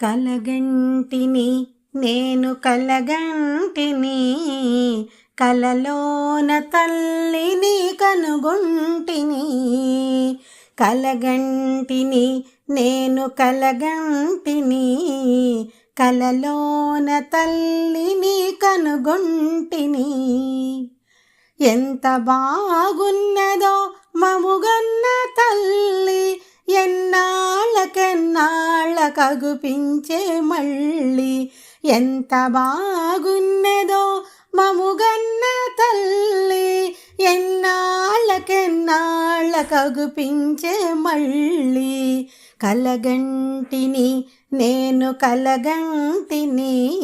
కలగంటిని నేను కలగంటిని, కలలోన తల్లిని కనుగొంటిని. కలగంటిని నేను కలగంటిని, కలలోన తల్లిని కనుగొంటిని. ఎంత బాగున్నదో మముగన్న తల్లి, ఎన్నాళ్ళకెన్నాళ్ళకగుపించే మళ్ళీ. ఎంత బాగున్నదో మముగన్న తల్లి, ఎన్నాళ్ళకెన్నాళ్ళకగుపించే మళ్ళీ. కలగంటిని నేను కలగంటిని,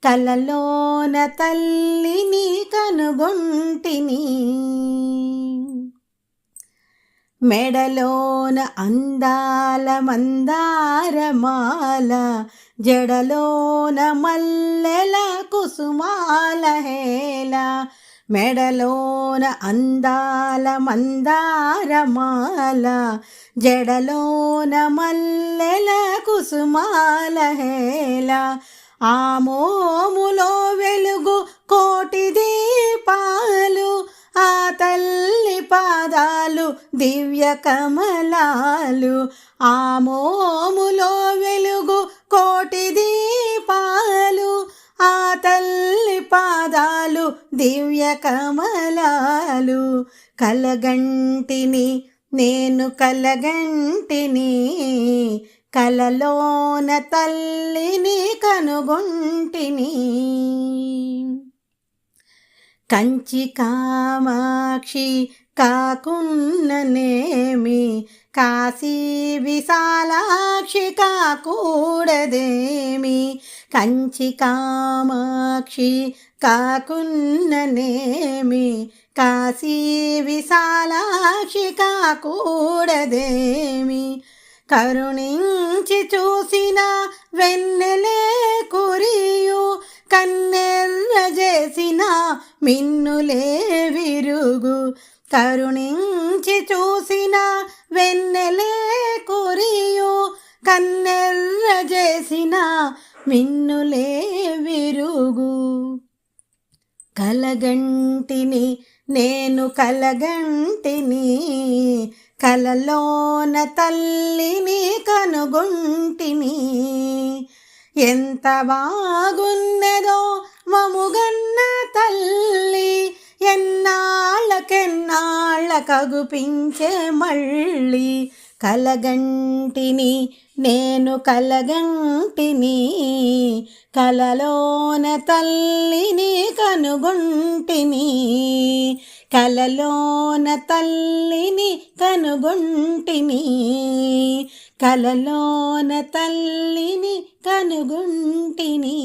కలలోన తల్లిని కనుగొంటిని. మెడలోన అందాల మందారమాల, జడలోన మల్లెల కుసుమాల హేళ. మెడలోన అందాల మందారమాల, జడలోన మల్లెల కుసుమాల హేళ. ఆ మోములో వెలుగు కోటి దీపాలు, ఆ తల్లి పాదాలు దివ్య కమలాలు. ఆ మోములో వెలుగు కోటి దీపాలు, ఆ తల్లి పాదాలు దివ్య కమలాలు. కలగంటిని నేను కలగంటిని, కలలోన తల్లిని కనుగొంటిని. కంచి కామాక్షి కాకున్ననేమి, కాశీ విశాలాక్షి కాకూడదేమి. కంచి కామాక్షి కాకున్ననేమి, కాశీ విశాలాక్షి కాకూడదేమి. కరుణించి చూసిన వెన్నెలే కురియు, కన్నెర్ర చేసిన మిన్నులే విరుగు. కరుణించి చూసిన వెన్నెలే కురియు, కన్నెర్ర చేసిన మిన్నులే విరుగు. కలగంటిని నేను కలగంటిని, కలలోన తల్లిని కనుగొంటిని. ఎంత బాగున్నదో మముగన్న తల్లి, ఎన్నాళ్ళకెన్నాళ్ళకగుపించే మళ్ళీ. కలగంటిని నేను కలగంటిని, కలలోన తల్లిని కనుగొంటిని. కలలోన తల్లిని కనుగొంటిని, కలలోన తల్లిని కనుగొంటిని.